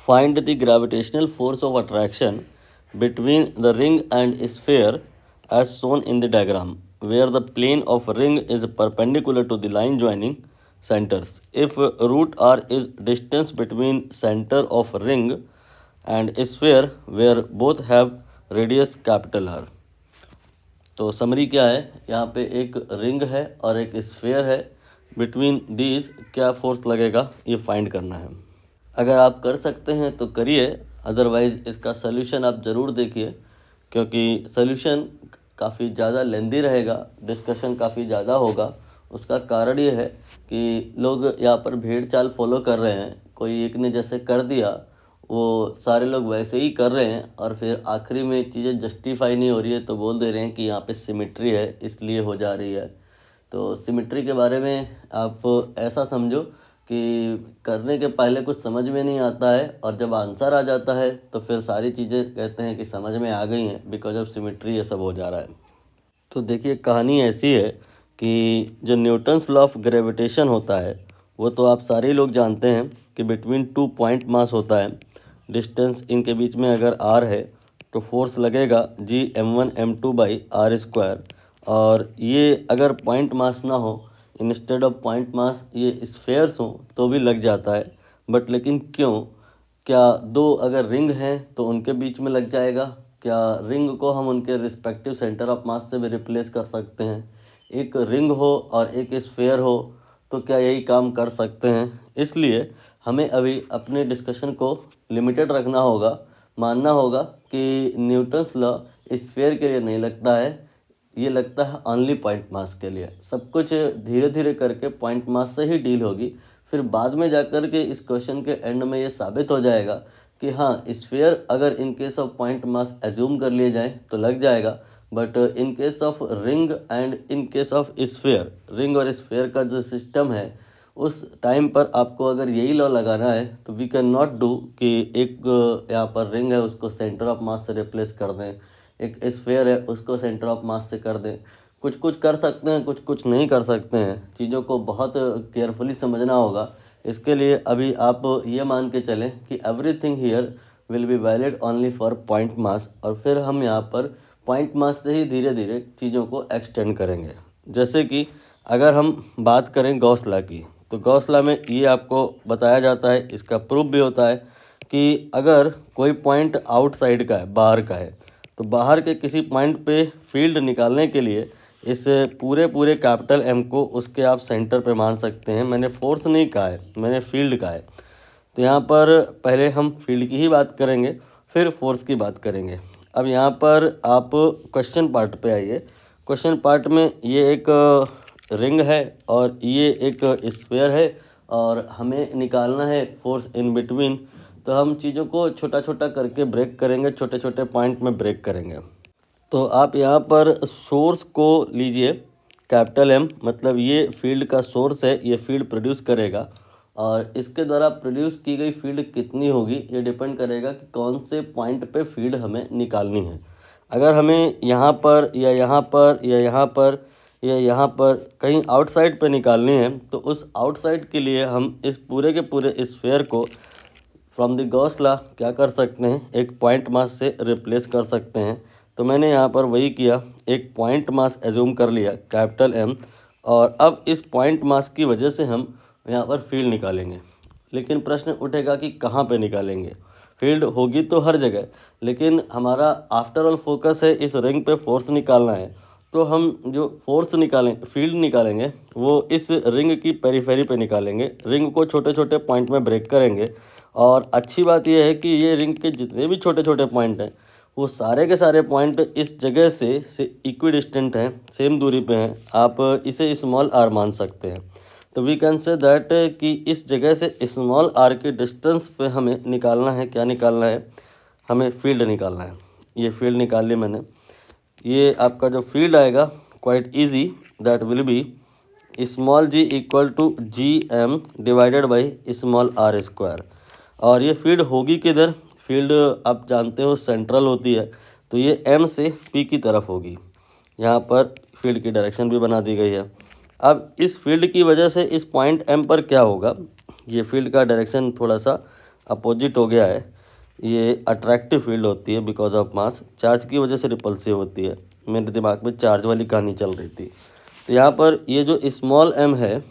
Find the gravitational force of attraction between the ring and sphere as shown in the diagram, where the plane of ring is perpendicular to the line joining centers. If root r is distance between center of ring and sphere where both have radius capital R. तो summary क्या है, यहाँ पे एक ring है और एक sphere है, बिटवीन दीज क्या फोर्स लगेगा ये फाइंड करना है। अगर आप कर सकते हैं तो करिए, अदरवाइज़ इसका सल्यूशन आप ज़रूर देखिए, क्योंकि सल्यूशन काफ़ी ज़्यादा लेंदी रहेगा, डिस्कशन काफ़ी ज़्यादा होगा। उसका कारण ये है कि लोग यहाँ पर भेड़ चाल फॉलो कर रहे हैं, कोई एक ने जैसे कर दिया वो सारे लोग वैसे ही कर रहे हैं, और फिर आखिरी में चीज़ें जस्टिफाई नहीं हो रही है तो बोल दे रहे हैं कि यहाँ पे सिमेट्री है इसलिए हो जा रही है। तो सिमेट्री के बारे में आप ऐसा समझो कि करने के पहले कुछ समझ में नहीं आता है, और जब आंसर आ जाता है तो फिर सारी चीज़ें कहते हैं कि समझ में आ गई हैं, बिकॉज ऑफ सिमेट्री ये सब हो जा रहा है। तो देखिए, कहानी ऐसी है कि जो न्यूटन्स लॉ ऑफ ग्रेविटेशन होता है वो तो आप सारे लोग जानते हैं कि बिटवीन 2 पॉइंट मास होता है, डिस्टेंस इनके बीच में अगर r है तो फोर्स लगेगा Gm1m2/r², और ये अगर पॉइंट मास ना हो, इंस्टेड ऑफ पॉइंट मास ये स्फेयर्स हों तो भी लग जाता है। बट लेकिन क्यों, क्या दो अगर रिंग हैं तो उनके बीच में लग जाएगा? क्या रिंग को हम उनके रिस्पेक्टिव सेंटर ऑफ मास से भी रिप्लेस कर सकते हैं? एक रिंग हो और एक स्फेयर हो तो क्या यही काम कर सकते हैं? इसलिए हमें अभी अपने डिस्कशन को लिमिटेड रखना होगा, मानना होगा कि न्यूटन्स लॉ स्फेयर के लिए नहीं लगता है, ये लगता है ओनली पॉइंट मास के लिए। सब कुछ धीरे धीरे करके पॉइंट मास से ही डील होगी, फिर बाद में जाकर के इस क्वेश्चन के एंड में ये साबित हो जाएगा कि हाँ, स्फेयर अगर in case of point mass assume कर लिए जाए तो लग जाएगा, but in case of ring and in case of sphere, ring और स्फेयर का जो सिस्टम है उस टाइम पर आपको अगर यही लॉ लगाना है तो वी कैन नॉट डू कि एक यहाँ पर रिंग है उसको सेंटर ऑफ मास से रिप्लेस कर दें, एक स्फेयर है उसको सेंटर ऑफ मास से कर दें। कुछ कुछ कर सकते हैं, कुछ कुछ नहीं कर सकते हैं। चीज़ों को बहुत केयरफुली समझना होगा। इसके लिए अभी आप ये मान के चलें कि everything here will be valid only for point mass, और फिर हम यहाँ पर पॉइंट मास से ही धीरे धीरे चीज़ों को एक्सटेंड करेंगे। जैसे कि अगर हम बात करें गॉस लॉ की, तो गॉस लॉ में ये आपको बताया जाता है, इसका प्रूफ भी होता है कि अगर कोई पॉइंट आउटसाइड का है, बाहर का है, तो बाहर के किसी पॉइंट पे फील्ड निकालने के लिए इस पूरे कैपिटल M को उसके आप सेंटर पे मान सकते हैं। मैंने फोर्स नहीं कहा है, मैंने फील्ड कहा है। तो यहाँ पर पहले हम फील्ड की ही बात करेंगे, फिर फोर्स की बात करेंगे। अब यहाँ पर आप क्वेश्चन पार्ट पे आइए। क्वेश्चन पार्ट में ये एक रिंग है और ये एक स्फेयर है, और हमें निकालना है फोर्स इन बिटवीन। तो हम चीज़ों को छोटा छोटा करके ब्रेक करेंगे, छोटे छोटे पॉइंट में ब्रेक करेंगे। तो आप यहाँ पर सोर्स को लीजिए, कैपिटल M, मतलब ये फील्ड का सोर्स है, ये फील्ड प्रोड्यूस करेगा, और इसके द्वारा प्रोड्यूस की गई फील्ड कितनी होगी ये डिपेंड करेगा कि कौन से पॉइंट पे फील्ड हमें निकालनी है। अगर हमें यहाँ पर या यहाँ पर या यहाँ पर या यहाँ पर कहीं आउटसाइड पे निकालनी है, तो उस आउटसाइड के लिए हम इस पूरे के पूरे स्फेयर को फ्रॉम द गॉस लॉ क्या कर सकते हैं, एक पॉइंट मास से रिप्लेस कर सकते हैं। तो मैंने यहाँ पर वही किया, एक पॉइंट मास एज्यूम कर लिया कैपिटल M, और अब इस पॉइंट मास की वजह से हम यहाँ पर फील्ड निकालेंगे। लेकिन प्रश्न उठेगा कि कहाँ पे निकालेंगे? फील्ड होगी तो हर जगह, लेकिन हमारा आफ्टर ऑल फोकस है इस रिंग पे फोर्स निकालना है। तो हम जो फोर्स निकालें, फील्ड निकालेंगे, वो इस रिंग की पेरीफेरी पे निकालेंगे। रिंग को छोटे छोटे पॉइंट में ब्रेक करेंगे, और अच्छी बात यह है कि ये रिंग के जितने भी छोटे छोटे पॉइंट हैं वो सारे के सारे पॉइंट इस जगह से इक्विडिस्टेंट हैं, सेम दूरी पे हैं। आप इसे स्मॉल r मान सकते हैं। तो वी कैन से दैट कि इस जगह से स्मॉल r के डिस्टेंस पे हमें निकालना है, क्या निकालना है, हमें फील्ड निकालना है। ये फील्ड निकाल ली मैंने। ये आपका जो फील्ड आएगा quite easy, that will be small g equal to Gm divided by small r²। और ये फील्ड होगी किधर? फील्ड आप जानते हो सेंट्रल होती है, तो ये M से P की तरफ होगी। यहाँ पर फील्ड की डायरेक्शन भी बना दी गई है। अब इस फील्ड की वजह से इस पॉइंट M पर क्या होगा, ये फील्ड का डायरेक्शन थोड़ा सा अपोजिट हो गया है, ये अट्रैक्टिव फील्ड होती है बिकॉज ऑफ मास, चार्ज की वजह से रिपल्सिव होती है। मेरे दिमाग में चार्ज वाली कहानी चल रही थी। तो यहाँ पर ये जो स्मॉल एम है,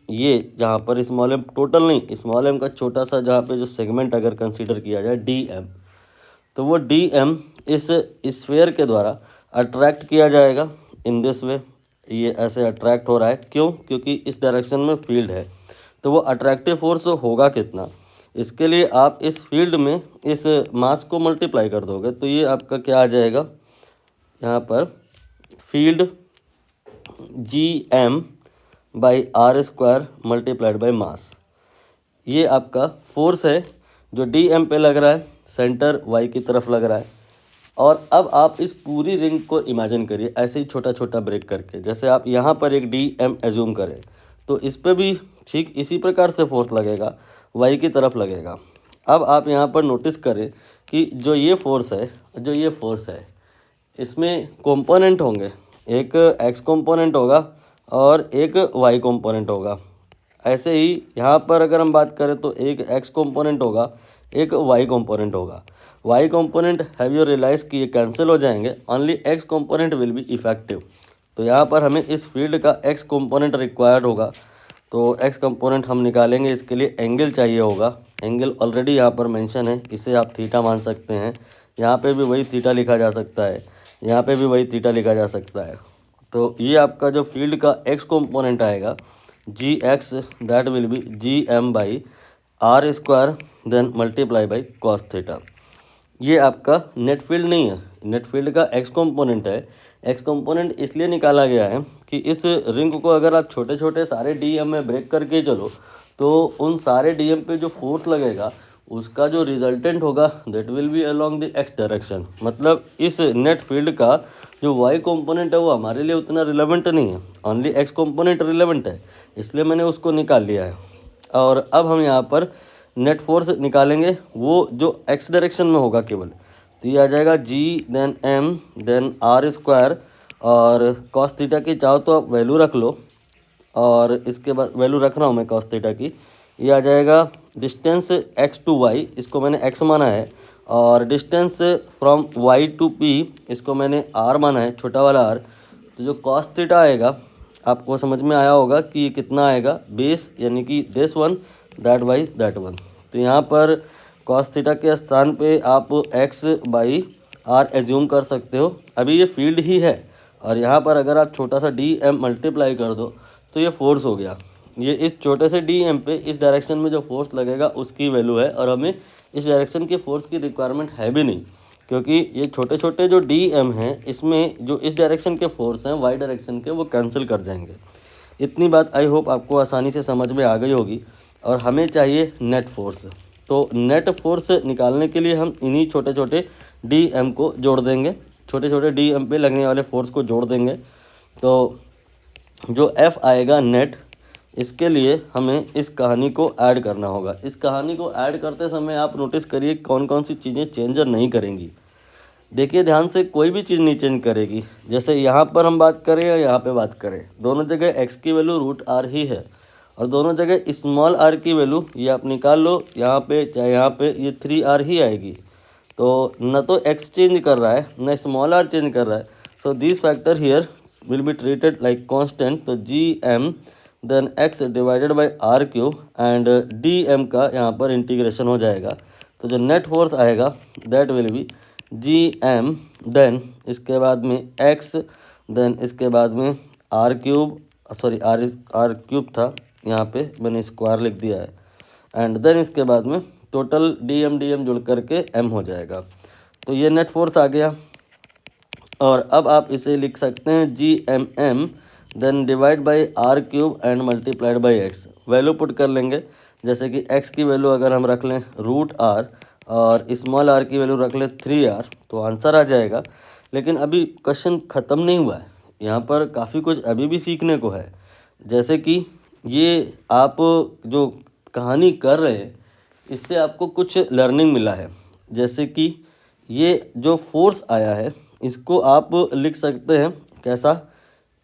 ये जहाँ पर स्मॉल एम टोटल नहीं, स्मॉल एम का छोटा सा जहाँ पे जो सेगमेंट अगर कंसीडर किया जाए डी एम, तो वो डी एम इस स्फेयर के द्वारा अट्रैक्ट किया जाएगा इन दिस वे। ये ऐसे अट्रैक्ट हो रहा है, क्यों? क्योंकि इस डायरेक्शन में फील्ड है। तो वो अट्रैक्टिव फोर्स होगा कितना, इसके लिए आप इस फील्ड में इस मास को मल्टीप्लाई कर दोगे, तो ये आपका क्या आ जाएगा यहाँ पर, field G M by are square multiplied by mass. ये आपका फोर्स है जो डी एम पे लग रहा है, सेंटर वाई की तरफ लग रहा है। और अब आप इस पूरी रिंग को इमेजिन करिए ऐसे ही छोटा छोटा ब्रेक करके। जैसे आप यहाँ पर एक डी एम एज्यूम करें, तो इस पर भी ठीक इसी प्रकार से फोर्स लगेगा, वाई की तरफ लगेगा। अब आप यहाँ पर नोटिस करें कि जो ये फोर्स है इसमें कंपोनेंट होंगे, एक एक्स कंपोनेंट होगा और एक वाई कंपोनेंट होगा। ऐसे ही यहाँ पर अगर हम बात करें तो एक एक्स कंपोनेंट होगा, एक वाई कंपोनेंट होगा। Y component have you realise कि ये कैंसिल हो जाएंगे, only x component will be effective. तो यहाँ पर हमें इस फील्ड का एक्स कंपोनेंट रिक्वायर्ड होगा, तो एक्स कंपोनेंट हम निकालेंगे। इसके लिए एंगल चाहिए होगा, एंगल ऑलरेडी यहाँ पर मेंशन है, इसे आप थीटा मान सकते हैं। यहाँ पे भी वही थीटा लिखा जा सकता है, यहाँ पे भी वही थीटा लिखा जा सकता है। तो ये आपका जो फील्ड का एक्स कंपोनेंट आएगा g x, that will be G M by are square then multiply by cos theta. ये आपका नेट फील्ड नहीं है, नेट फील्ड का एक्स कंपोनेंट है। एक्स कंपोनेंट इसलिए निकाला गया है कि इस रिंग को अगर आप छोटे छोटे सारे डी एम में ब्रेक करके चलो, तो उन सारे डी एम पे जो फोर्स लगेगा उसका जो रिजल्टेंट होगा that will B along the x direction. मतलब इस नेट फील्ड का जो वाई कंपोनेंट है वो हमारे लिए उतना रिलेवेंट नहीं है, ओनली एक्स कंपोनेंट रिलेवेंट है, इसलिए मैंने उसको निकाल लिया है। और अब हम यहाँ पर नेट फोर्स निकालेंगे, वो जो एक्स डायरेक्शन में होगा केवल। तो ये आ जाएगा g then m then r square, और कॉस थीटा की चाहो तो आप वैल्यू रख लो, और इसके बाद वैल्यू रख रहा हूँ मैं कॉस थीटा की। ये आ जाएगा डिस्टेंस एक्स टू वाई, इसको मैंने एक्स माना है, और distance from y to p, इसको मैंने आर माना है, छोटा वाला आर। तो जो कॉस थीटा आएगा आपको समझ में आया होगा कि ये कितना आएगा, बेस यानी कि this one that by that one. तो यहाँ पर कॉस थीटा के स्थान पे आप एक्स बाई आर एज्यूम कर सकते हो। अभी ये फील्ड ही है, और यहाँ पर अगर आप छोटा सा डी एम मल्टीप्लाई कर दो तो ये फोर्स हो गया। ये इस छोटे से डी एम पे इस डायरेक्शन में जो फोर्स लगेगा उसकी वैल्यू है, और हमें इस डायरेक्शन की फोर्स की रिक्वायरमेंट है भी नहीं, क्योंकि ये छोटे छोटे जो डी एम हैं इसमें जो इस डायरेक्शन के फोर्स हैं वाई डायरेक्शन के, वो कैंसिल कर जाएंगे। इतनी बात आई होप आपको आसानी से समझ में आ गई होगी। और हमें चाहिए नेट फोर्स, तो नेट फोर्स निकालने के लिए हम इन्हीं छोटे छोटे डी एम को जोड़ देंगे, छोटे छोटे डी एम पे लगने वाले फोर्स को जोड़ देंगे। तो जो एफ आएगा नेट, इसके लिए हमें इस कहानी को ऐड करना होगा। इस कहानी को ऐड करते समय आप नोटिस करिए कौन कौन सी चीज़ें चेंज नहीं करेंगी। देखिए ध्यान से, कोई भी चीज़ नहीं चेंज करेगी। जैसे यहाँ पर हम बात करें या यहाँ पे बात करें, दोनों जगह एक्स की वैल्यू रूट आर ही है, और दोनों जगह स्मॉल आर की वैल्यू ये आप निकाल लो, यहाँ पे चाहे यहाँ पे ये 3r ही आएगी। तो न तो एक्स चेंज कर रहा है न स्मॉल आर चेंज कर रहा है, so this factor here will be treated like constant. तो G M then X divided by R cube, and D M का यहाँ पर इंटीग्रेशन हो जाएगा। तो जो नेट फोर्स आएगा that will be ji M then इसके बाद में एक्स देन इसके बाद में R cube, sorry R cube था, यहाँ पे मैंने स्क्वायर लिख दिया है, एंड देन इसके बाद में टोटल डी एम जुड़ करके एम हो जाएगा। तो ये नेट फोर्स आ गया। और अब आप इसे लिख सकते हैं G M M then divide by R cube and multiplied by x. Value put कर लेंगे, जैसे कि एक्स की वैल्यू अगर हम रख लें रूट आर और स्मॉल आर की वैल्यू रख लें 3r, तो आंसर आ जाएगा। लेकिन अभी क्वेश्चन ख़त्म नहीं हुआ है, यहाँ पर काफ़ी कुछ अभी भी सीखने को है। जैसे कि ये आप जो कहानी कर रहे हैं इससे आपको कुछ लर्निंग मिला है। जैसे कि ये जो फोर्स आया है इसको आप लिख सकते हैं कैसा,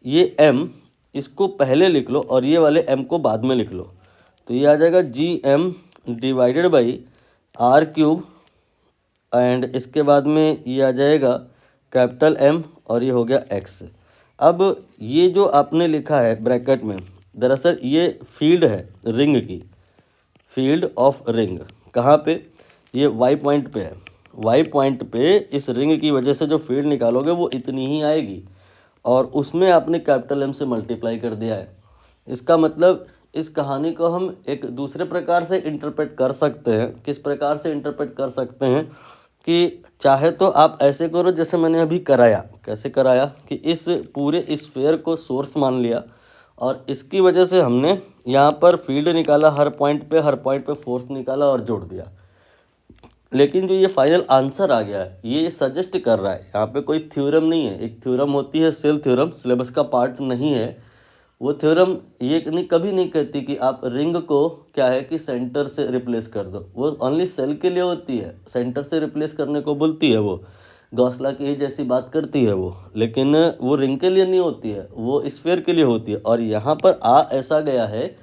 ये m इसको पहले लिख लो और ये वाले m को बाद में लिख लो। तो ये आ जाएगा G M divided by R cube and इसके बाद में ये आ जाएगा कैपिटल एम और ये हो गया एक्स। अब ये जो आपने लिखा है ब्रैकेट में, दरअसल ये फील्ड है रिंग की, फील्ड ऑफ रिंग कहाँ पे, ये वाई पॉइंट पे है। वाई पॉइंट पे इस रिंग की वजह से जो फील्ड निकालोगे वो इतनी ही आएगी और उसमें आपने कैपिटल एम से मल्टीप्लाई कर दिया है। इसका मतलब इस कहानी को हम एक दूसरे प्रकार से इंटरप्रेट कर सकते हैं। किस प्रकार से इंटरप्रेट कर सकते हैं कि चाहे तो आप ऐसे करो जैसे मैंने अभी कराया। कैसे कराया कि इस पूरे स्फीयर को सोर्स मान लिया और इसकी वजह से हमने यहाँ पर फील्ड निकाला, हर पॉइंट पे फोर्स निकाला और जोड़ दिया। लेकिन जो ये फाइनल आंसर आ गया है ये सजेस्ट कर रहा है, यहाँ पे कोई थ्योरम नहीं है। एक थ्योरम होती है सेल थ्योरम, सिलेबस का पार्ट नहीं है वो थ्योरम। ये कभी नहीं कहती कि आप रिंग को क्या है कि सेंटर से रिप्लेस कर दो, वो ओनली सेल के लिए होती है। सेंटर से रिप्लेस करने को बोलती है वो, गॉस लॉ की जैसी बात करती है वो, लेकिन वो रिंग के लिए नहीं होती है, वो स्फीयर के लिए होती है। और यहाँ पर ऐसा गया है,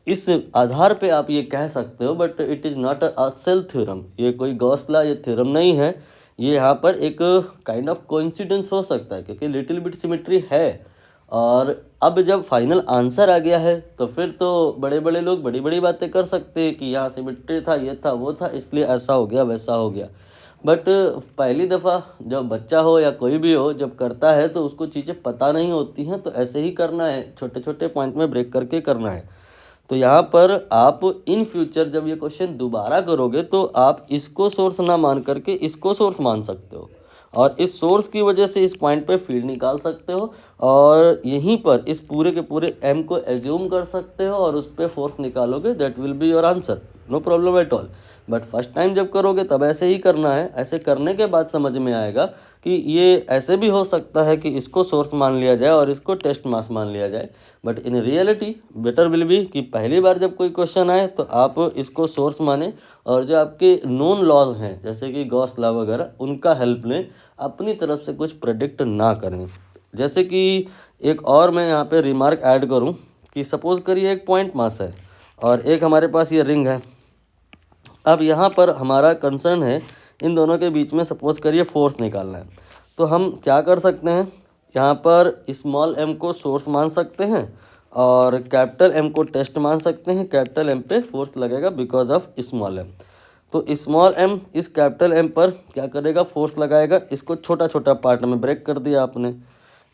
इस आधार पे आप ये कह सकते हो, but it is not a shell theorem. ये कोई गॉस लॉ ये थ्योरम नहीं है, ये यहाँ पर एक काइंड ऑफ कोइंसिडेंस हो सकता है क्योंकि लिटिल बिट सिमेट्री है। और अब जब फाइनल आंसर आ गया है तो फिर तो बड़े बड़े लोग बड़ी बड़ी बातें कर सकते हैं कि यहाँ सिमेट्री था, ये था, वो था, इसलिए ऐसा हो गया, वैसा हो गया। बट पहली दफ़ा जब बच्चा हो या कोई भी हो जब करता है तो उसको चीज़ें पता नहीं होती हैं, तो ऐसे ही करना है, छोटे छोटे पॉइंट में ब्रेक करके करना है। तो यहाँ पर आप इन फ्यूचर जब ये क्वेश्चन दोबारा करोगे तो आप इसको सोर्स ना मान करके इसको सोर्स मान सकते हो और इस सोर्स की वजह से इस पॉइंट पे फील्ड निकाल सकते हो और यहीं पर इस पूरे के पूरे एम को एज्यूम कर सकते हो और उस पर फोर्स निकालोगे। That will be your answer, no problem at all. But first time जब करोगे तब ऐसे ही करना है। ऐसे करने के बाद समझ में आएगा कि ये ऐसे भी हो सकता है कि इसको सोर्स मान लिया जाए और इसको टेस्ट मास मान लिया जाए। But in reality better will be कि पहली बार जब कोई क्वेश्चन आए तो आप इसको सोर्स माने और जो आपके नोन लॉज हैं जैसे कि गॉस लॉ वगैरह उनका हेल्प लें, अपनी तरफ से कुछ प्रेडिक्ट ना करें। जैसे कि एक और मैं यहाँ पे रिमार्क ऐड करूँ कि सपोज़ करिए एक पॉइंट मास है और एक हमारे पास ये रिंग है। अब यहाँ पर हमारा कंसर्न है इन दोनों के बीच में सपोज़ करिए फोर्स निकालना है। तो हम क्या कर सकते हैं, यहाँ पर स्मॉल एम को सोर्स मान सकते हैं और कैपिटल एम को टेस्ट मान सकते हैं। कैपिटल एम पे फोर्स लगेगा बिकॉज ऑफ स्मॉल एम। तो स्मॉल एम इस कैपिटल एम पर क्या करेगा, फोर्स लगाएगा। इसको छोटा छोटा पार्ट में ब्रेक कर दिया आपने।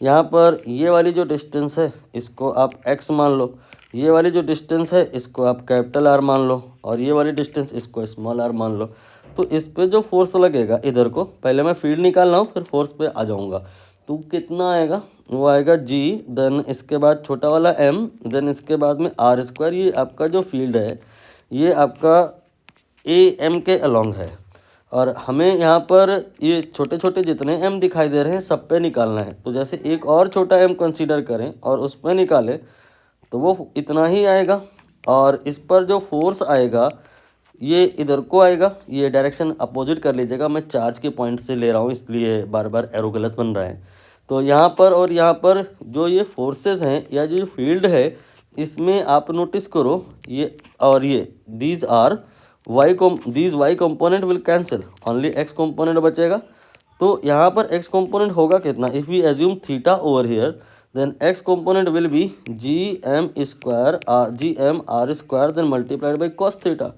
यहाँ पर ये वाली जो डिस्टेंस है इसको आप x मान लो, ये वाली जो डिस्टेंस है इसको आप कैपिटल R मान लो और ये वाली डिस्टेंस इसको स्मॉल r मान लो। तो इस पे जो फोर्स लगेगा इधर को, पहले मैं फील्ड निकाल रहा हूँ फिर फोर्स पे आ जाऊँगा। तो कितना आएगा, वो आएगा g, देन इसके बाद छोटा वाला m, देन इसके बाद में r²। ये आपका जो फील्ड है ये आपका AM के अलॉन्ग है और हमें यहाँ पर ये छोटे छोटे जितने m दिखाई दे रहे हैं सब पे निकालना है। तो जैसे एक और छोटा m कंसीडर करें और उस पर निकालें तो वो इतना ही आएगा और इस पर जो फोर्स आएगा ये इधर को आएगा। ये डायरेक्शन अपोजिट कर लीजिएगा, मैं चार्ज के पॉइंट से ले रहा हूँ इसलिए बार बार एरो गलत बन रहा है। तो यहाँ पर और यहाँ पर जो ये फोर्सेस हैं या जो फील्ड है इसमें आप नोटिस करो ये और ये these y component will cancel, only x component बचेगा। तो यहाँ पर एक्स कंपोनेंट होगा कितना, if we assume theta over here then x component will be GM R² then multiplied by cos theta.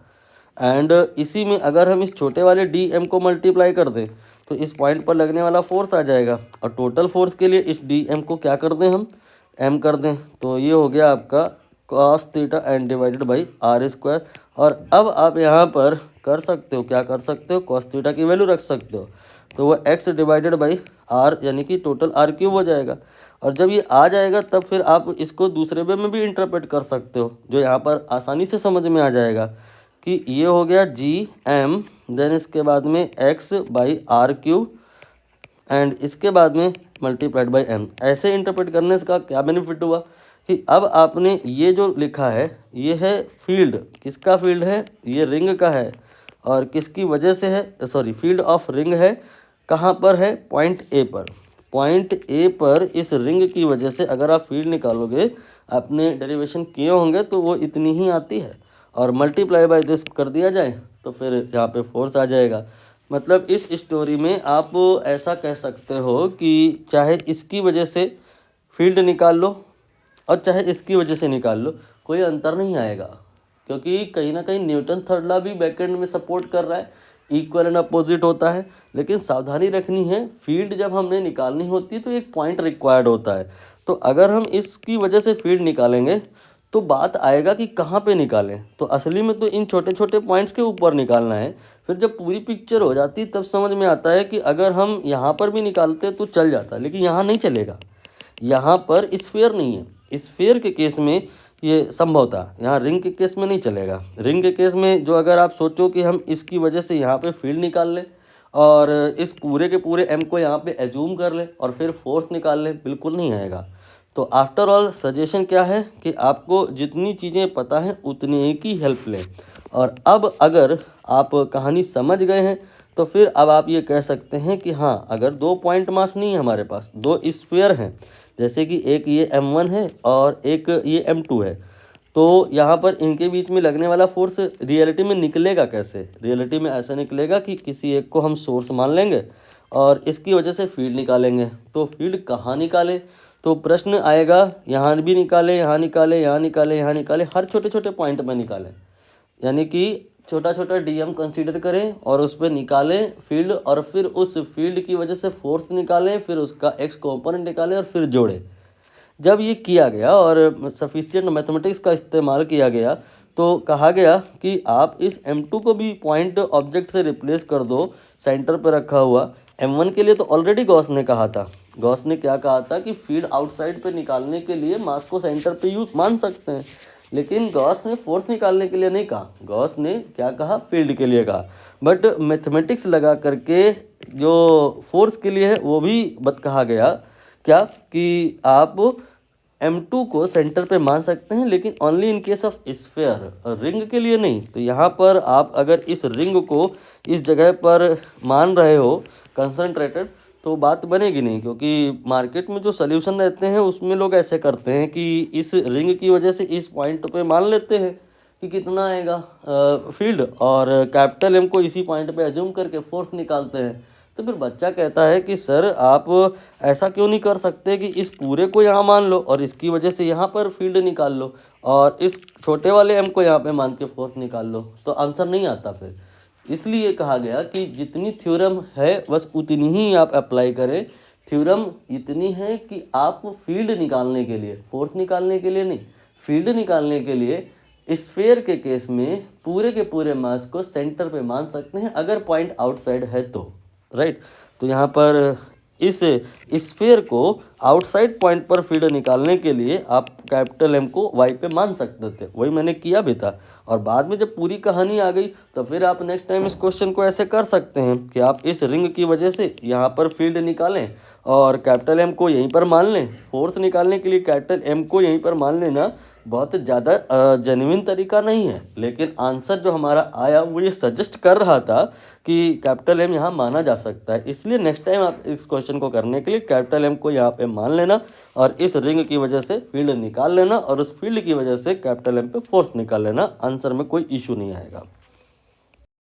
And इसी में अगर हम इस छोटे वाले DM को मल्टीप्लाई कर दें तो इस पॉइंट पर लगने वाला फोर्स आ जाएगा और टोटल फोर्स के लिए इस DM को क्या कर दें हम m कर दें। तो ये हो गया आपका cos theta and divided by R²। और अब आप यहाँ पर कर सकते हो, क्या कर सकते हो, cos थीटा की वैल्यू रख सकते हो। तो वो x डिवाइडेड बाई r यानी कि टोटल R³ हो जाएगा। और जब ये आ जाएगा तब फिर आप इसको दूसरे वे में भी इंटरप्रेट कर सकते हो जो यहाँ पर आसानी से समझ में आ जाएगा कि ये हो गया GM, देन इसके बाद में x बाई R³ एंड इसके बाद में मल्टीप्लाइड बाई m। ऐसे इंटरप्रेट करने से का क्या बेनिफिट हुआ कि अब आपने ये जो लिखा है ये है फील्ड, किसका फील्ड है, ये रिंग का है और किसकी वजह से है, सॉरी फील्ड ऑफ रिंग है, कहाँ पर है, पॉइंट A पर। पॉइंट A पर इस रिंग की वजह से अगर आप फील्ड निकालोगे, आपने डेरिवेशन किए होंगे तो वो इतनी ही आती है और मल्टीप्लाई बाय दिस कर दिया जाए तो फिर यहाँ पे फोर्स आ जाएगा। मतलब इस स्टोरी में आप ऐसा कह सकते हो कि चाहे इसकी वजह से फील्ड निकाल लो और चाहे इसकी वजह से निकाल लो, कोई अंतर नहीं आएगा, क्योंकि कहीं ना कहीं न्यूटन थर्ड लॉ भी बैकएंड में सपोर्ट कर रहा है, इक्वल एंड अपोजिट होता है। लेकिन सावधानी रखनी है, फील्ड जब हमने निकालनी होती है तो एक पॉइंट रिक्वायर्ड होता है। तो अगर हम इसकी वजह से फील्ड निकालेंगे तो बात आएगा कि कहाँ पे निकालें। तो असली में तो इन छोटे छोटे पॉइंट्स के ऊपर निकालना है। फिर जब पूरी पिक्चर हो जाती तब समझ में आता है कि अगर हम यहाँ पर भी निकालते तो चल जाता, लेकिन यहाँ नहीं चलेगा। यहाँ पर स्फीयर नहीं है, स्फीयर के केस में ये संभव था, यहाँ रिंग के केस में नहीं चलेगा। रिंग के केस में जो अगर आप सोचो कि हम इसकी वजह से यहाँ पे फील्ड निकाल लें और इस पूरे के पूरे एम को यहाँ पे एज्यूम कर लें और फिर फोर्स निकाल लें, बिल्कुल नहीं आएगा। तो आफ्टर ऑल सजेशन क्या है कि आपको जितनी चीज़ें पता हैं उतनी ही की हेल्प लें। और अब अगर आप कहानी समझ गए हैं तो फिर अब आप ये कह सकते हैं कि हाँ, अगर 2 पॉइंट मास नहीं है हमारे पास, 2 स्फीयर हैं, जैसे कि एक ये m1 है और एक ये m2 है, तो यहाँ पर इनके बीच में लगने वाला फोर्स रियलिटी में निकलेगा कैसे? रियलिटी में ऐसा निकलेगा कि किसी एक को हम सोर्स मान लेंगे और इसकी वजह से फील्ड निकालेंगे। तो फील्ड कहाँ निकालें? तो प्रश्न आएगा, यहाँ भी निकाले, यहाँ निकाले, यहाँ निकाले, यहाँ निकाले, हर छोटे छोटे पॉइंट में निकालें। यानी कि छोटा छोटा डीएम कंसीडर करें और उस पर निकालें फील्ड, और फिर उस फील्ड की वजह से फोर्स निकालें, फिर उसका एक्स कंपोनेंट निकालें और फिर जोड़ें। जब ये किया गया और सफिशिएंट मैथमेटिक्स का इस्तेमाल किया गया तो कहा गया कि आप इस m2 को भी पॉइंट ऑब्जेक्ट से रिप्लेस कर दो सेंटर पर रखा हुआ। m1 के लिए तो ऑलरेडी गॉस ने कहा था, गॉस ने क्या कहा था कि फील्ड आउटसाइड पे निकालने के लिए मास को सेंटर पे यूज मान सकते हैं, लेकिन गॉस ने फोर्स निकालने के लिए नहीं कहा। गॉस ने क्या कहा? फील्ड के लिए कहा। बट मैथमेटिक्स लगा करके जो फोर्स के लिए है वो भी कहा गया क्या कि आप m2 को सेंटर पे मान सकते हैं, लेकिन only in case of sphere, ring के लिए नहीं। तो यहाँ पर आप अगर इस रिंग को इस जगह पर मान रहे हो कंसंट्रेटेड तो बात बनेगी नहीं, क्योंकि मार्केट में जो सल्यूशन रहते हैं उसमें लोग ऐसे करते हैं कि इस रिंग की वजह से इस पॉइंट पे मान लेते हैं कि कितना आएगा फील्ड, और कैपिटल एम को इसी पॉइंट पे एज्यूम करके फोर्स निकालते हैं। तो फिर बच्चा कहता है कि सर आप ऐसा क्यों नहीं कर सकते कि इस पूरे को यहाँ मान लो और इसकी वजह से यहाँ पर फील्ड निकाल लो और इस छोटे वाले एम को यहाँ पे मान के फोर्स निकाल लो, तो आंसर नहीं आता फिर। इसलिए कहा गया कि जितनी थ्योरम है बस उतनी ही आप अप्लाई करें। थ्योरम इतनी है कि आप फील्ड निकालने के लिए, फोर्स निकालने के लिए नहीं, फील्ड निकालने के लिए स्फीयर के केस में पूरे के पूरे मास को सेंटर पे मान सकते हैं अगर पॉइंट आउटसाइड है तो, राइट। तो यहाँ पर इस स्फीयर को आउटसाइड पॉइंट पर फील्ड निकालने के लिए आप कैपिटल एम को वाई पे मान सकते थे, वही मैंने किया भी था। और बाद में जब पूरी कहानी आ गई तो फिर आप नेक्स्ट टाइम इस क्वेश्चन को ऐसे कर सकते हैं कि आप इस रिंग की वजह से यहाँ पर फील्ड निकालें और कैपिटल एम को यहीं पर मान लें। फोर्स निकालने के लिए कैपिटल एम को यहीं पर मान लेना बहुत ज़्यादा जेन्युइन तरीका नहीं है, लेकिन आंसर जो हमारा आया वो ये सजेस्ट कर रहा था कि कैपिटल एम यहाँ माना जा सकता है। इसलिए नेक्स्ट टाइम आप इस क्वेश्चन को करने के लिए कैपिटल एम को यहाँ पे मान लेना और इस रिंग की वजह से फील्ड निकाल लेना और उस फील्ड की वजह से कैपिटल एम पे फोर्स निकाल लेना, आंसर में कोई इशू नहीं आएगा।